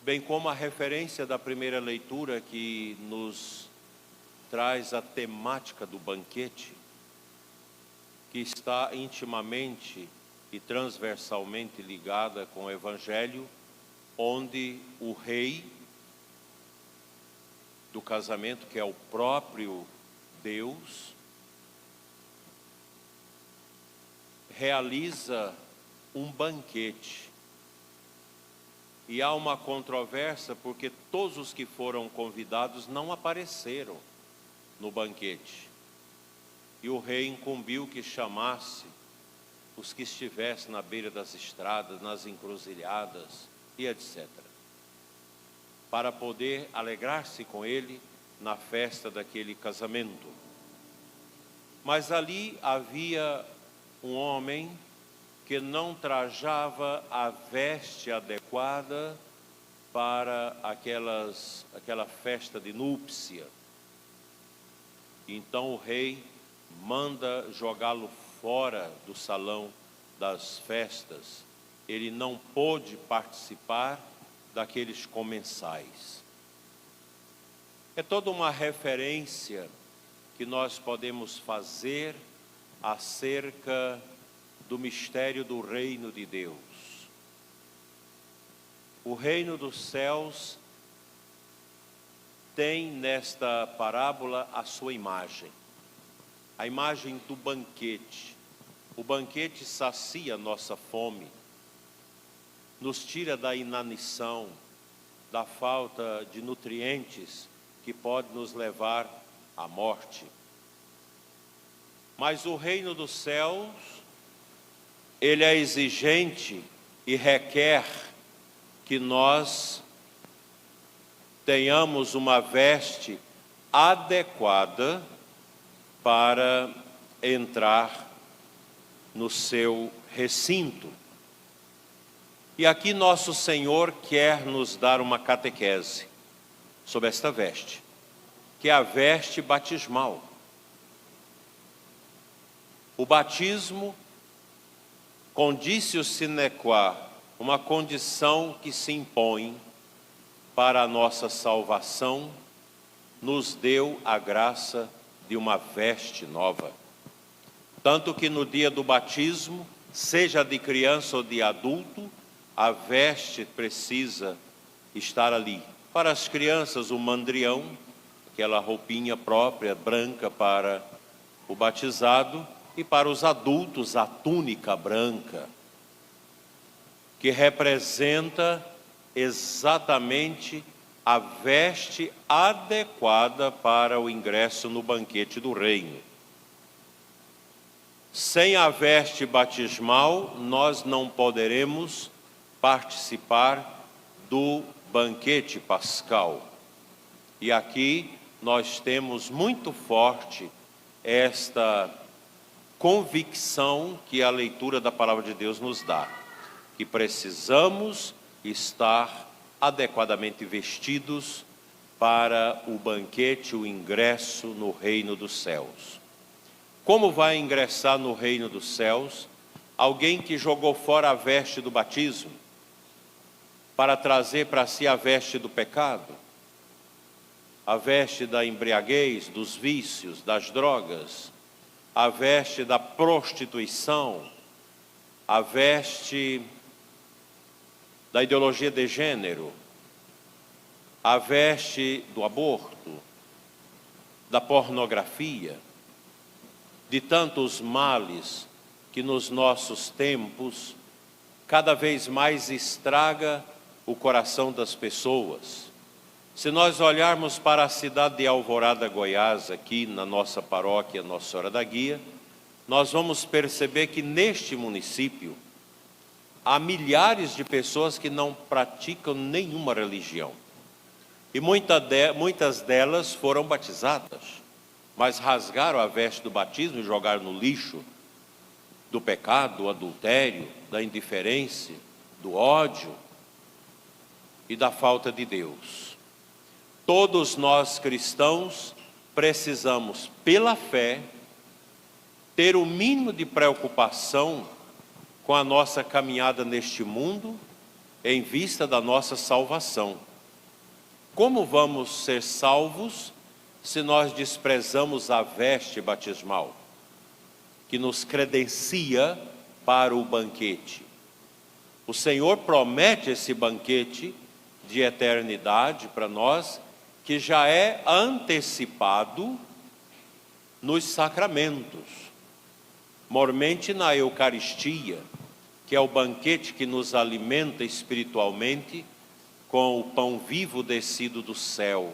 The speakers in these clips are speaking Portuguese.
bem como a referência da primeira leitura que nos traz a temática do banquete, que está intimamente e transversalmente ligada com o Evangelho, onde o rei do casamento, que é o próprio Deus, realiza um banquete. E há uma controvérsia porque todos os que foram convidados não apareceram no banquete. E o rei incumbiu que chamasse os que estivessem na beira das estradas, nas encruzilhadas e etc., para poder alegrar-se com ele na festa daquele casamento. Mas ali havia um homem que não trajava a veste adequada para aquela festa de núpcia. Então o rei manda jogá-lo fora do salão das festas. Ele não pôde participar daqueles comensais. É toda uma referência que nós podemos fazer acerca do mistério do reino de Deus. O reino dos céus tem nesta parábola a sua imagem, a imagem do banquete. O banquete sacia nossa fome, nos tira da inanição, da falta de nutrientes que pode nos levar à morte. Mas o reino dos céus, ele é exigente e requer que nós tenhamos uma veste adequada para entrar no seu recinto. E aqui nosso Senhor quer nos dar uma catequese sobre esta veste, que é a veste batismal. O batismo, conditio sine qua, uma condição que se impõe para a nossa salvação, nos deu a graça de uma veste nova. Tanto que no dia do batismo, seja de criança ou de adulto, a veste precisa estar ali. Para as crianças, o mandrião, aquela roupinha própria, branca para o batizado, e para os adultos, a túnica branca, que representa exatamente a veste adequada para o ingresso no banquete do reino. Sem a veste batismal, nós não poderemos participar do banquete pascal. E aqui nós temos muito forte esta convicção que a leitura da palavra de Deus nos dá, que precisamos estar adequadamente vestidos para o banquete, o ingresso no reino dos céus. Como vai ingressar no reino dos céus alguém que jogou fora a veste do batismo para trazer para si a veste do pecado, a veste da embriaguez, dos vícios, das drogas, a veste da prostituição, a veste da ideologia de gênero, a veste do aborto, da pornografia, de tantos males que nos nossos tempos cada vez mais estraga o coração das pessoas. Se nós olharmos para a cidade de Alvorada, Goiás, aqui na nossa paróquia Nossa Senhora da Guia, nós vamos perceber que neste município há milhares de pessoas que não praticam nenhuma religião. E muitas delas foram batizadas, mas rasgaram a veste do batismo e jogaram no lixo do pecado, do adultério, da indiferença, do ódio e da falta de Deus. Todos nós cristãos precisamos, pela fé, ter o mínimo de preocupação com a nossa caminhada neste mundo em vista da nossa salvação. Como vamos ser salvos se nós desprezamos a veste batismal, que nos credencia para o banquete? O Senhor promete esse banquete de eternidade para nós, que já é antecipado nos sacramentos, mormente na Eucaristia, que é o banquete que nos alimenta espiritualmente com o pão vivo descido do céu.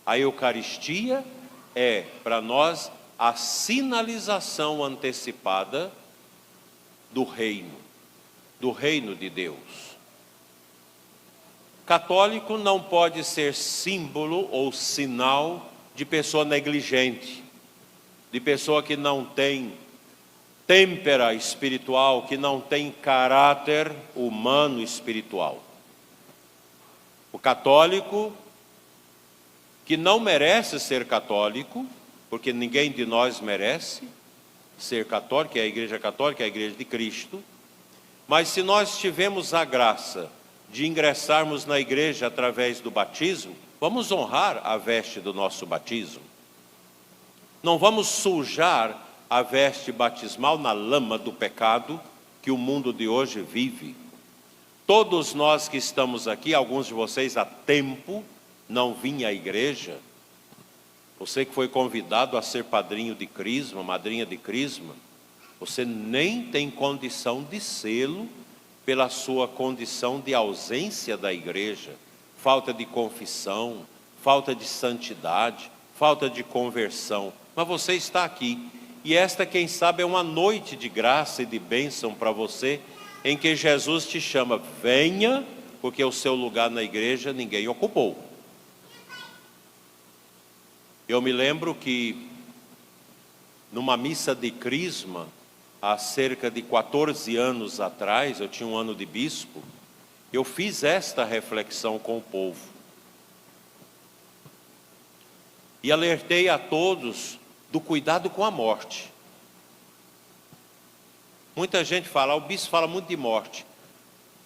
A Eucaristia é, para nós, a sinalização antecipada do reino de Deus. Católico não pode ser símbolo ou sinal de pessoa negligente, de pessoa que não tem têmpera espiritual, que não tem caráter humano espiritual. O católico que não merece ser católico, porque ninguém de nós merece ser católico, é a Igreja Católica, é a Igreja de Cristo, mas se nós tivemos a graça de ingressarmos na igreja através do batismo, vamos honrar a veste do nosso batismo. Não vamos sujar a veste batismal na lama do pecado que o mundo de hoje vive. Todos nós que estamos aqui, alguns de vocês há tempo não vinham à igreja. Você que foi convidado a ser padrinho de crisma, madrinha de crisma, você nem tem condição de sê-lo pela sua condição de ausência da igreja, falta de confissão, falta de santidade, falta de conversão. Mas você está aqui. E esta, quem sabe, é uma noite de graça e de bênção para você, em que Jesus te chama: venha, porque o seu lugar na igreja ninguém ocupou. Eu me lembro que, numa missa de crisma, há cerca de 14 anos atrás, eu tinha um ano de bispo, eu fiz esta reflexão com o povo. E alertei a todos do cuidado com a morte. Muita gente fala, o bispo fala muito de morte.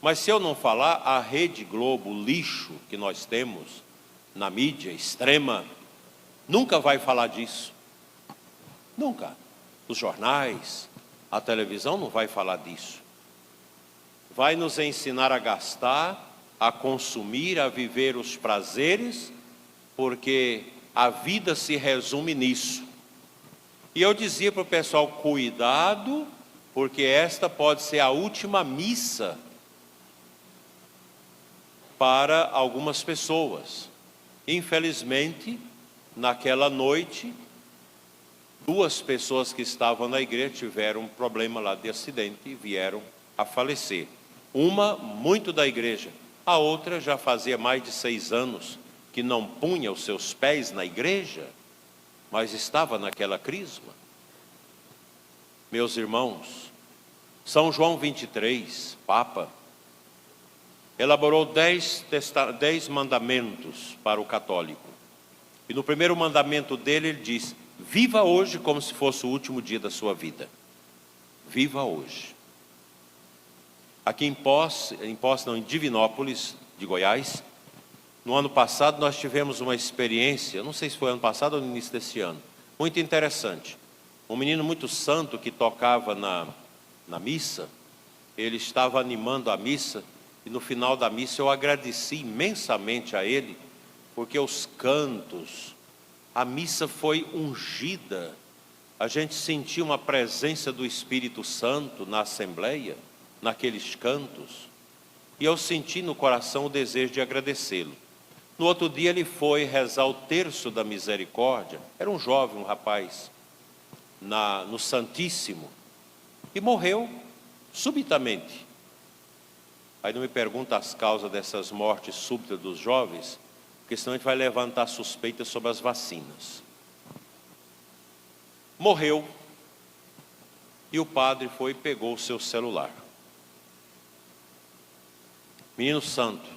Mas se eu não falar, a Rede Globo, o lixo que nós temos na mídia extrema, nunca vai falar disso. Nunca. Os jornais, a televisão não vai falar disso. Vai nos ensinar a gastar, a consumir, a viver os prazeres, porque a vida se resume nisso. E eu dizia para o pessoal, cuidado, porque esta pode ser a última missa para algumas pessoas. Infelizmente, naquela noite, 2 pessoas que estavam na igreja tiveram um problema lá de acidente e vieram a falecer. Uma, muito da igreja. A outra já fazia mais de 6 anos que não punha os seus pés na igreja, mas estava naquela crisma. Meus irmãos, São João 23, Papa, elaborou 10 mandamentos para o católico. E no primeiro mandamento dele, ele diz: viva hoje como se fosse o último dia da sua vida. Viva hoje. Aqui em Divinópolis, de Goiás, no ano passado nós tivemos uma experiência, não sei se foi ano passado ou no início desse ano, muito interessante. Um menino muito santo que tocava na missa, ele estava animando a missa, e no final da missa eu agradeci imensamente a ele, porque os cantos, a missa foi ungida, a gente sentiu uma presença do Espírito Santo na Assembleia, naqueles cantos, e eu senti no coração o desejo de agradecê-lo. No outro dia ele foi rezar o terço da misericórdia, era um jovem, um rapaz, no Santíssimo, e morreu subitamente. Aí não me pergunta as causas dessas mortes súbitas dos jovens, porque senão a gente vai levantar suspeitas sobre as vacinas. Morreu, e o padre foi e pegou o seu celular. Menino santo.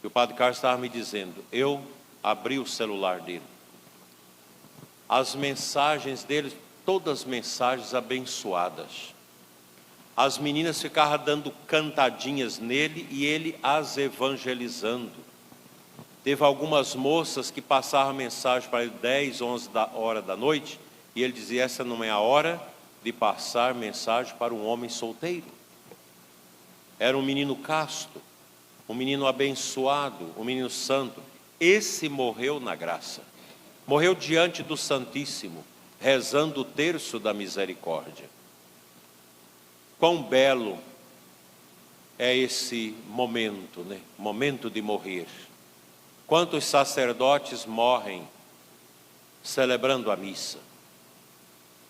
E o padre Carlos estava me dizendo, eu abri o celular dele. As mensagens dele, todas mensagens abençoadas. as meninas ficavam dando cantadinhas nele e ele as evangelizando. Teve algumas moças que passavam mensagem para ele 10, 11 horas da noite, e ele dizia: essa não é a hora de passar mensagem para um homem solteiro. Era um menino casto, um menino abençoado, um menino santo. Esse morreu na graça, morreu diante do Santíssimo, rezando o terço da misericórdia. Quão belo é esse momento, né? Momento de morrer. Quantos sacerdotes morrem celebrando a missa,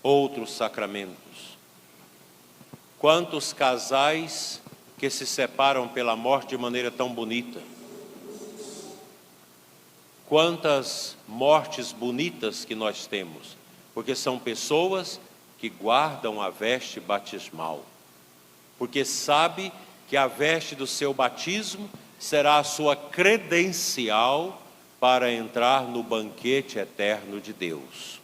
outros sacramentos. Quantos casais que se separam pela morte de maneira tão bonita. Quantas mortes bonitas que nós temos, porque são pessoas que guardam a veste batismal, porque sabe que a veste do seu batismo será a sua credencial para entrar no banquete eterno de Deus.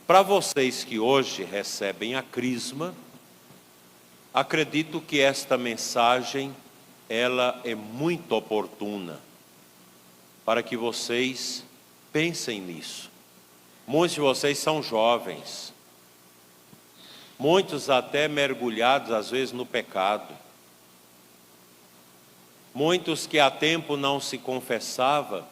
Para vocês que hoje recebem a crisma, acredito que esta mensagem, ela é muito oportuna, para que vocês pensem nisso. Muitos de vocês são jovens, muitos até mergulhados às vezes no pecado, muitos que há tempo não se confessava,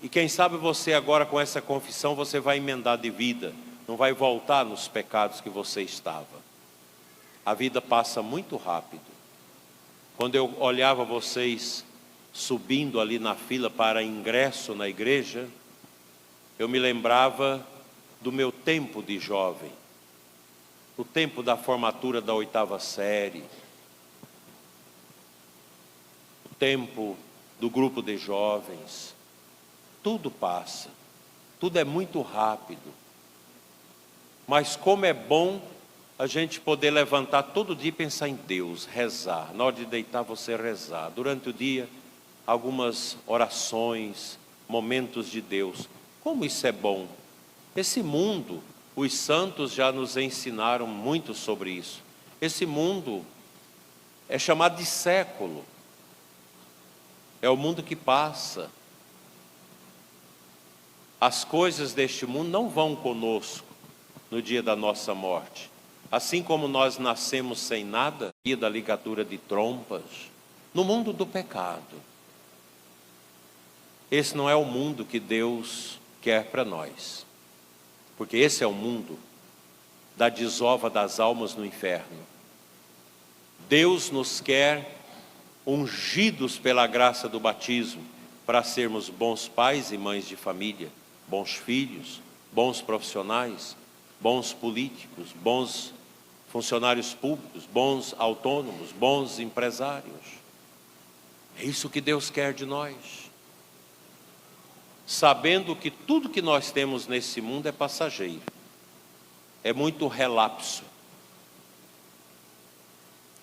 e quem sabe você agora com essa confissão você vai emendar de vida, não vai voltar nos pecados que você estava. A vida passa muito rápido. Quando eu olhava vocês subindo ali na fila para ingresso na igreja, eu me lembrava do meu tempo de jovem, o tempo da formatura da 8ª série, o tempo do grupo de jovens. Tudo passa, tudo é muito rápido, mas como é bom a gente poder levantar todo dia e pensar em Deus, rezar, na hora de deitar você rezar, durante o dia algumas orações, momentos de Deus. Como isso é bom! Esse mundo, os santos já nos ensinaram muito sobre isso. Esse mundo é chamado de século, é o mundo que passa. As coisas deste mundo não vão conosco no dia da nossa morte. Assim como nós nascemos sem nada, dia da ligadura de trompas, no mundo do pecado. Esse não é o mundo que Deus quer para nós, porque esse é o mundo da desova das almas no inferno. Deus nos quer ungidos pela graça do batismo, para sermos bons pais e mães de família, bons filhos, bons profissionais, bons políticos, bons funcionários públicos, bons autônomos, bons empresários. É isso que Deus quer de nós. Sabendo que tudo que nós temos nesse mundo é passageiro, é muito relapso,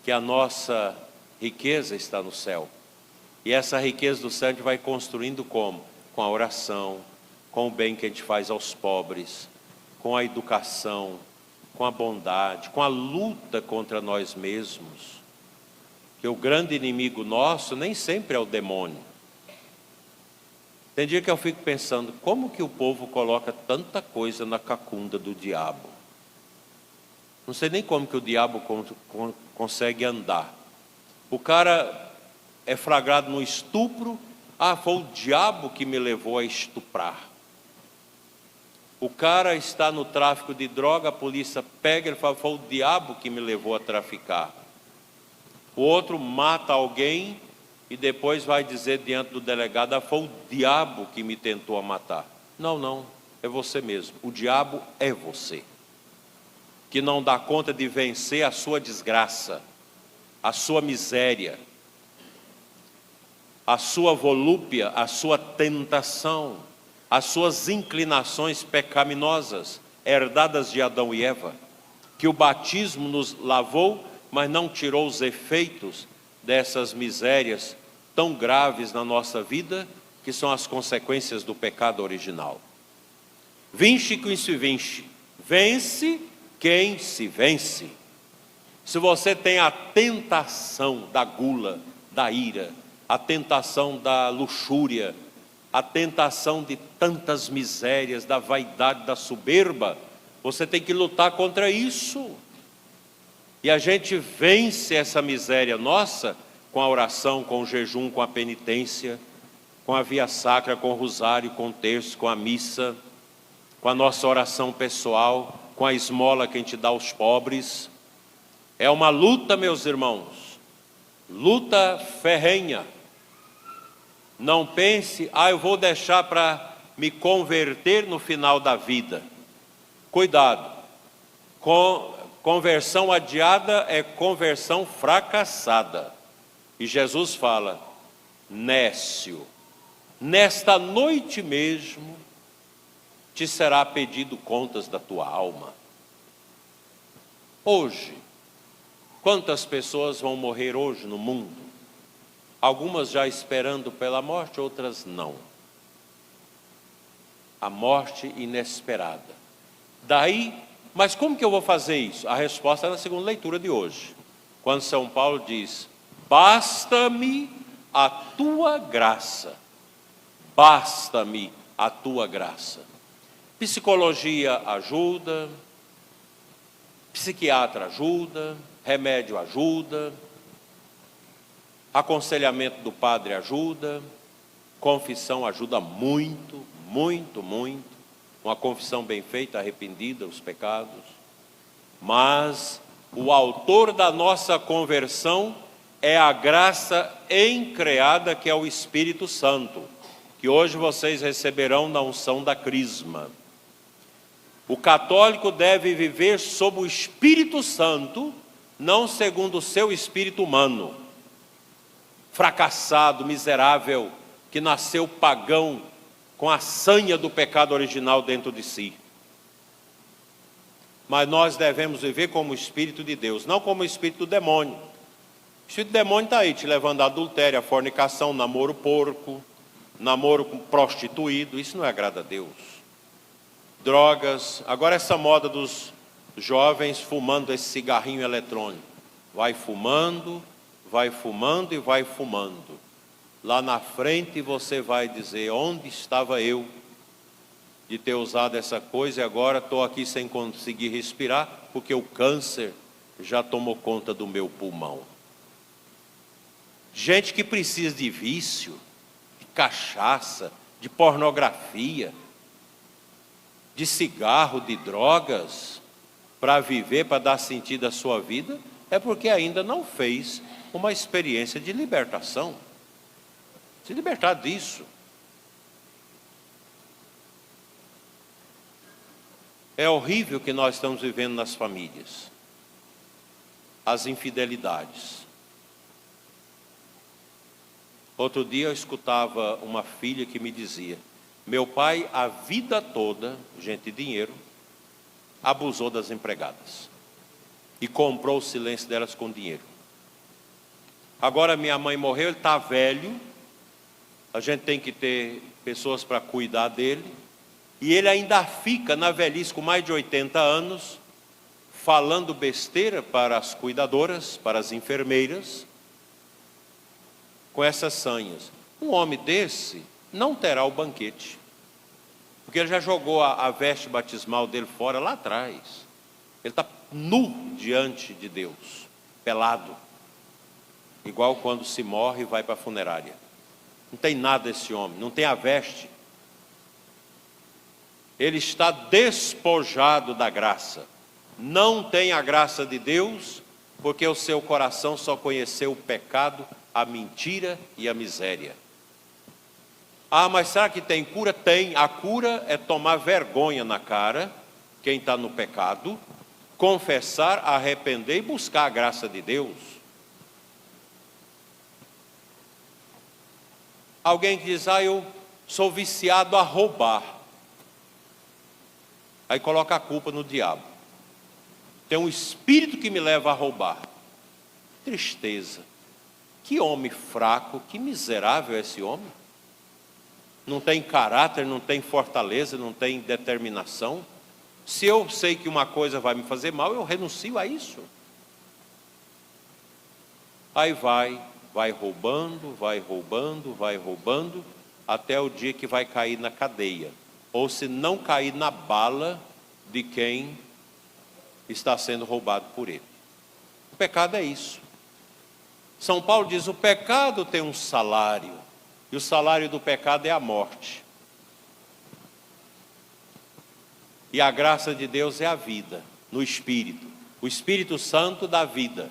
que a nossa riqueza está no céu, e essa riqueza do céu a gente vai construindo como? Com a oração, com o bem que a gente faz aos pobres, com a educação, com a bondade, com a luta contra nós mesmos, que o grande inimigo nosso nem sempre é o demônio. Tem dia que eu fico pensando, como que o povo coloca tanta coisa na cacunda do diabo? Não sei nem como que o diabo consegue andar. O cara é flagrado no estupro, foi o diabo que me levou a estuprar. O cara está no tráfico de droga, a polícia pega, ele fala, foi o diabo que me levou a traficar. O outro mata alguém e depois vai dizer diante do delegado, foi o diabo que me tentou a matar. Não, é você mesmo. O diabo é você, que não dá conta de vencer a sua desgraça, a sua miséria, a sua volúpia, a sua tentação, as suas inclinações pecaminosas, herdadas de Adão e Eva, que o batismo nos lavou, mas não tirou os efeitos dessas misérias tão graves na nossa vida, que são as consequências do pecado original. Vinci quem se vinci, vence quem se vence. se você tem a tentação da gula, da ira, a tentação da luxúria, a tentação de tantas misérias, da vaidade, da soberba, você tem que lutar contra isso. E a gente vence essa miséria nossa com a oração, com o jejum, com a penitência, com a via sacra, com o rosário, com o terço, com a missa, com a nossa oração pessoal, com a esmola que a gente dá aos pobres. É uma luta, meus irmãos, luta ferrenha. Não pense, eu vou deixar para me converter no final da vida. Cuidado, conversão adiada é conversão fracassada. E Jesus fala, nécio, nesta noite mesmo te será pedido contas da tua alma. Hoje, quantas pessoas vão morrer hoje no mundo? Algumas já esperando pela morte, outras não. A morte inesperada. Daí, mas como que eu vou fazer isso? A resposta é na segunda leitura de hoje. Quando São Paulo diz, basta-me a tua graça. Basta-me a tua graça. Psicologia ajuda, psiquiatra ajuda, remédio ajuda, aconselhamento do padre ajuda, confissão ajuda muito, muito, muito. Uma confissão bem feita, arrependida dos pecados. Mas o autor da nossa conversão é a graça encreada que é o Espírito Santo, que hoje vocês receberão na unção da crisma. O católico deve viver sob o Espírito Santo, não segundo o seu espírito humano, fracassado, miserável, que nasceu pagão, com a sanha do pecado original dentro de si. Mas nós devemos viver como o Espírito de Deus, não como o Espírito do demônio. O Espírito do demônio está aí, te levando a adultério, a fornicação, namoro porco, namoro com prostituído, isso não agrada a Deus. Drogas, agora essa moda dos jovens fumando esse cigarrinho eletrônico. Vai fumando e vai fumando. Lá na frente você vai dizer, onde estava eu de ter usado essa coisa e agora estou aqui sem conseguir respirar, porque o câncer já tomou conta do meu pulmão. Gente que precisa de vício, de cachaça, de pornografia, de cigarro, de drogas, para viver, para dar sentido à sua vida, é porque ainda não fez uma experiência de libertação. Se libertar disso. É horrível o que nós estamos vivendo nas famílias. As infidelidades. Outro dia eu escutava uma filha que me dizia, meu pai a vida toda, gente de dinheiro, abusou das empregadas. E comprou o silêncio delas com dinheiro. Agora minha mãe morreu, ele está velho, a gente tem que ter pessoas para cuidar dele, e ele ainda fica na velhice com mais de 80 anos, falando besteira para as cuidadoras, para as enfermeiras, com essas sanhas. Um homem desse não terá o banquete, porque ele já jogou a veste batismal dele fora lá atrás. Ele está nu diante de Deus, pelado, igual quando se morre e vai para a funerária. Não tem nada esse homem, não tem a veste. Ele está despojado da graça. Não tem a graça de Deus, porque o seu coração só conheceu o pecado, a mentira e a miséria. Mas será que tem cura? Tem. A cura é tomar vergonha na cara, quem está no pecado, confessar, arrepender e buscar a graça de Deus. Alguém que diz, eu sou viciado a roubar. Aí coloca a culpa no diabo. Tem um espírito que me leva a roubar. Tristeza. Que homem fraco, que miserável é esse homem. Não tem caráter, não tem fortaleza, não tem determinação. Se eu sei que uma coisa vai me fazer mal, eu renuncio a isso. Aí vai roubando, até o dia que vai cair na cadeia. Ou se não cair na bala de quem está sendo roubado por ele. O pecado é isso. São Paulo diz, o pecado tem um salário, e o salário do pecado é a morte. E a graça de Deus é a vida, no Espírito. O Espírito Santo dá vida.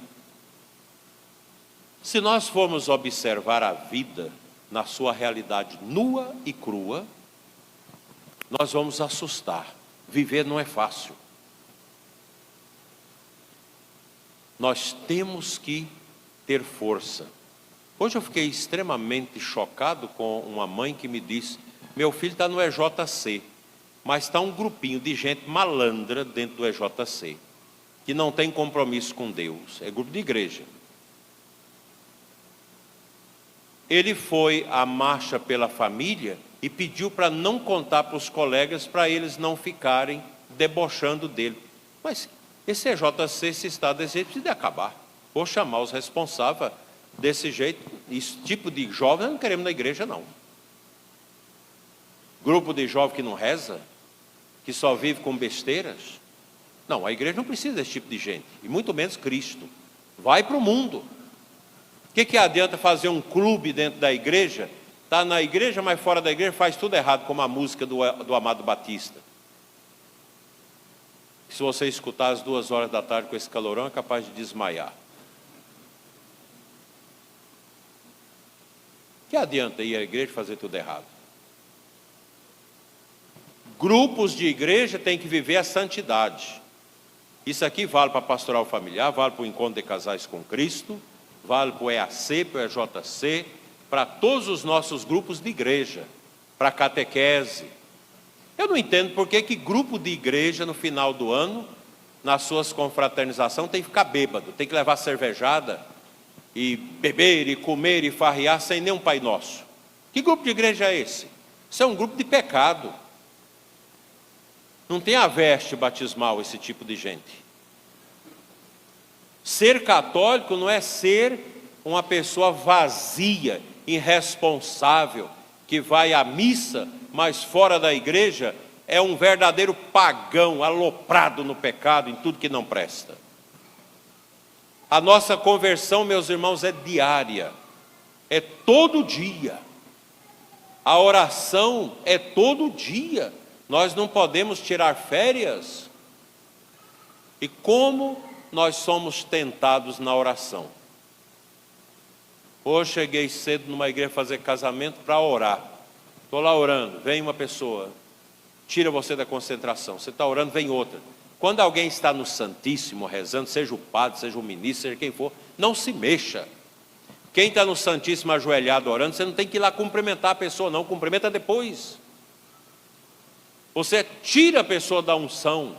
Se nós formos observar a vida na sua realidade nua e crua, nós vamos assustar. Viver não é fácil. Nós temos que ter força. Hoje eu fiquei extremamente chocado com uma mãe que me disse, meu filho está no EJC, mas está um grupinho de gente malandra dentro do EJC, que não tem compromisso com Deus, é grupo de igreja. Ele foi à marcha pela família e pediu para não contar para os colegas, para eles não ficarem debochando dele. Mas esse EJC, se está desse jeito, precisa acabar. Vou chamar os responsáveis desse jeito. Esse tipo de jovem nós não queremos na igreja, não. Grupo de jovem que não reza, que só vive com besteiras. Não, a igreja não precisa desse tipo de gente, e muito menos Cristo. Vai para o mundo. O que adianta fazer um clube dentro da igreja? Está na igreja, mas fora da igreja faz tudo errado, como a música do Amado Batista. Se você escutar às 2 da tarde com esse calorão, é capaz de desmaiar. Que adianta ir à igreja e fazer tudo errado? Grupos de igreja têm que viver a santidade. Isso aqui vale para a pastoral familiar, vale para o encontro de casais com Cristo, vale para o EAC, para o EJC, para todos os nossos grupos de igreja, para a catequese. Eu não entendo por que grupo de igreja no final do ano, nas suas confraternizações, tem que ficar bêbado, tem que levar cervejada, e beber, e comer, e farrear sem nenhum Pai Nosso. Que grupo de igreja é esse? Isso é um grupo de pecado. Não tem a veste batismal esse tipo de gente. Ser católico não é ser uma pessoa vazia, irresponsável, que vai à missa, mas fora da igreja é um verdadeiro pagão, aloprado no pecado, em tudo que não presta. A nossa conversão, meus irmãos, é diária, é todo dia. A oração é todo dia. Nós não podemos tirar férias. E como nós somos tentados na oração? Hoje cheguei cedo numa igreja fazer casamento para orar. Estou lá orando, vem uma pessoa, tira você da concentração. Você está orando, vem outra. Quando alguém está no Santíssimo rezando, seja o padre, seja o ministro, seja quem for, não se mexa. Quem está no Santíssimo ajoelhado orando, você não tem que ir lá cumprimentar a pessoa, não, cumprimenta depois. Você tira a pessoa da unção.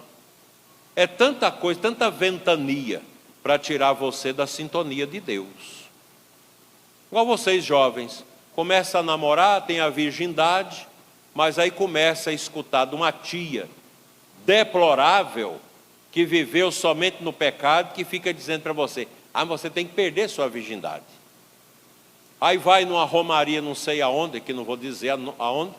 É tanta coisa, tanta ventania para tirar você da sintonia de Deus. Igual vocês jovens, começa a namorar, tem a virgindade, mas aí começa a escutar de uma tia deplorável, que viveu somente no pecado, que fica dizendo para você, você tem que perder sua virgindade. Aí vai numa romaria, não sei aonde, que não vou dizer aonde,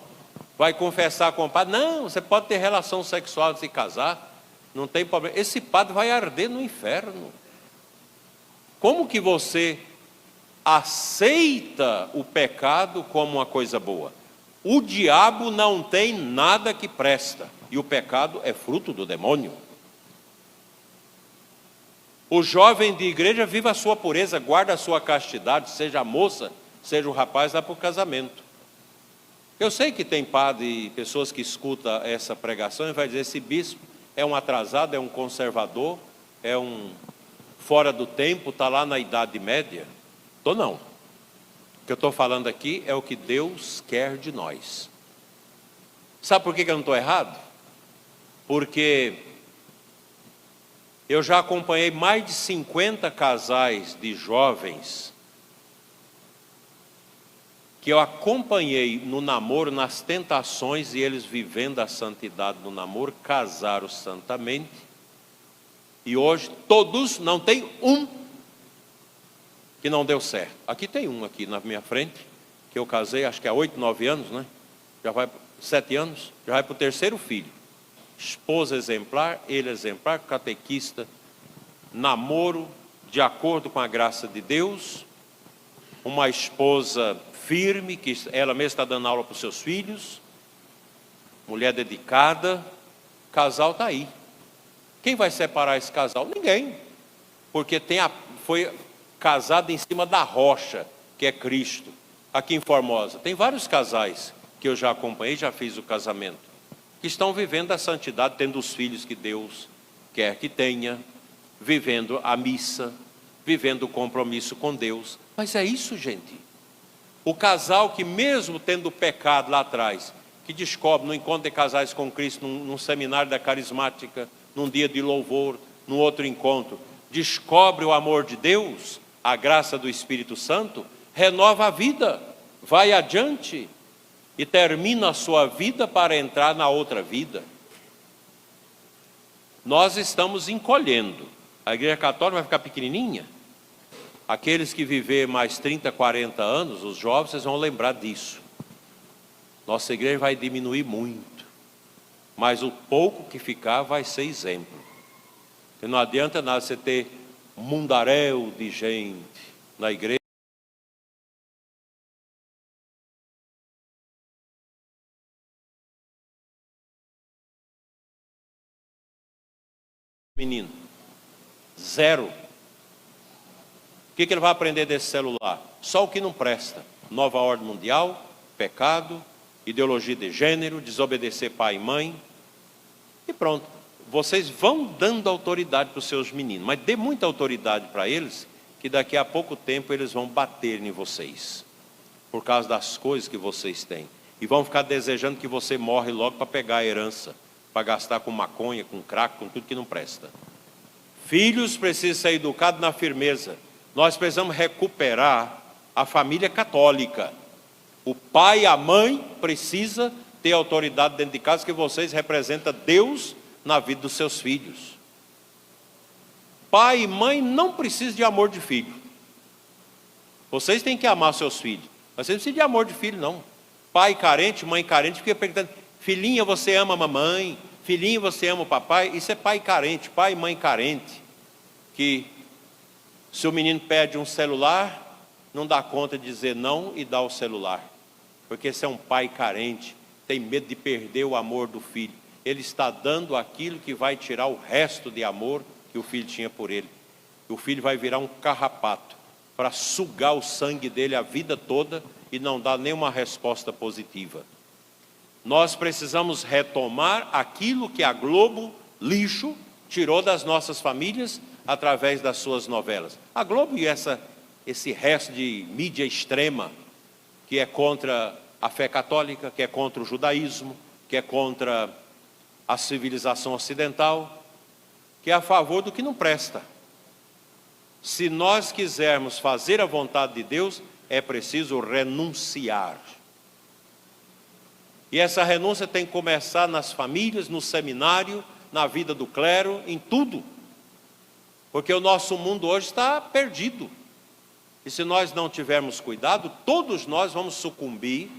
vai confessar com o padre, não, você pode ter relação sexual antes de casar, não tem problema. Esse padre vai arder no inferno. Como que você aceita o pecado como uma coisa boa? O diabo não tem nada que presta, e o pecado é fruto do demônio. O jovem de igreja vive a sua pureza, guarda a sua castidade, seja a moça, seja o rapaz, dá para o casamento. Eu sei que tem padre e pessoas que escutam essa pregação e vai dizer, esse bispo é um atrasado, é um conservador, é um fora do tempo, está lá na Idade Média. Não. O que eu estou falando aqui é o que Deus quer de nós. Sabe por que eu não estou errado? Porque eu já acompanhei mais de 50 casais de jovens que eu acompanhei no namoro, nas tentações, e eles vivendo a santidade no namoro, casaram santamente, e hoje todos, não tem um que não deu certo. Aqui tem um aqui na minha frente, que eu casei, acho que há 8, 9 anos, né? Já vai 7 anos, já vai para o 3º filho. Esposa exemplar, ele exemplar, catequista, namoro de acordo com a graça de Deus, uma esposa firme, que ela mesma está dando aula para os seus filhos, mulher dedicada, o casal está aí. Quem vai separar esse casal? Ninguém, porque foi casado em cima da rocha, que é Cristo. Aqui em Formosa, tem vários casais que eu já acompanhei, já fiz o casamento, que estão vivendo a santidade, tendo os filhos que Deus quer que tenha, vivendo a missa, vivendo o compromisso com Deus. Mas é isso, gente. O casal que mesmo tendo pecado lá atrás, que descobre no encontro de casais com Cristo, num seminário da carismática, num dia de louvor, num outro encontro, descobre o amor de Deus, a graça do Espírito Santo, renova a vida, vai adiante e termina a sua vida para entrar na outra vida. Nós estamos encolhendo. A Igreja Católica vai ficar pequenininha. Aqueles que viver mais 30, 40 anos, os jovens, vocês vão lembrar disso. Nossa igreja vai diminuir muito, mas o pouco que ficar vai ser exemplo. E não adianta nada você ter um mundaréu de gente na igreja. Menino, zero. O que ele vai aprender desse celular? Só o que não presta. Nova ordem mundial, pecado, ideologia de gênero, desobedecer pai e mãe. E pronto. Vocês vão dando autoridade para os seus meninos, mas dê muita autoridade para eles, que daqui a pouco tempo eles vão bater em vocês, por causa das coisas que vocês têm. E vão ficar desejando que você morre logo para pegar a herança, para gastar com maconha, com crack, com tudo que não presta. Filhos precisam ser educados na firmeza. Nós precisamos recuperar a família católica. O pai e a mãe precisam ter autoridade dentro de casa, que vocês representam Deus na vida dos seus filhos. Pai e mãe não precisam de amor de filho. Vocês têm que amar seus filhos, mas vocês não precisam de amor de filho, não. Pai carente, mãe carente, fica perguntando: filhinha, você ama a mamãe? Filhinha, você ama o papai? Isso é pai carente, pai e mãe carente, que se o menino pede um celular, não dá conta de dizer não e dá o celular, porque esse é um pai carente, tem medo de perder o amor do filho. Ele está dando aquilo que vai tirar o resto de amor que o filho tinha por ele. O filho vai virar um carrapato para sugar o sangue dele a vida toda e não dar nenhuma resposta positiva. Nós precisamos retomar aquilo que a Globo, lixo, tirou das nossas famílias através das suas novelas. A Globo e esse resto de mídia extrema, que é contra a fé católica, que é contra o judaísmo, que é contra a civilização ocidental, que é a favor do que não presta. Se nós quisermos fazer a vontade de Deus, é preciso renunciar. E essa renúncia tem que começar nas famílias, no seminário, na vida do clero, em tudo. Porque o nosso mundo hoje está perdido. E se nós não tivermos cuidado, todos nós vamos sucumbir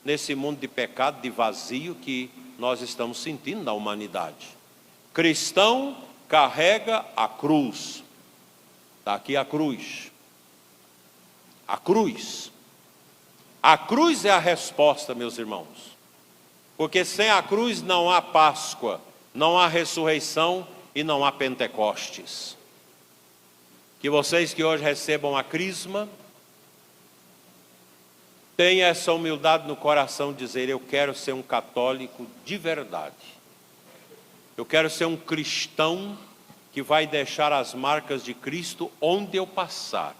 nesse mundo de pecado, de vazio que nós estamos sentindo na humanidade. Cristão carrega a cruz. Está aqui a cruz. A cruz. A cruz é a resposta, meus irmãos. Porque sem a cruz não há Páscoa, não há ressurreição e não há Pentecostes. Que vocês que hoje recebam a crisma, tenha essa humildade no coração de dizer: eu quero ser um católico de verdade. Eu quero ser um cristão que vai deixar as marcas de Cristo onde eu passar.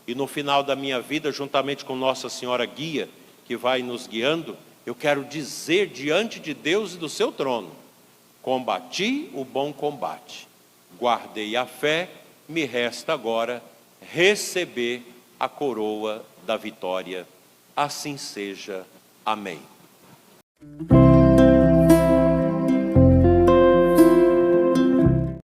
E no final da minha vida, juntamente com Nossa Senhora Guia, que vai nos guiando, eu quero dizer diante de Deus e do seu trono: combati o bom combate, guardei a fé, me resta agora receber a coroa da vitória. Assim seja. Amém.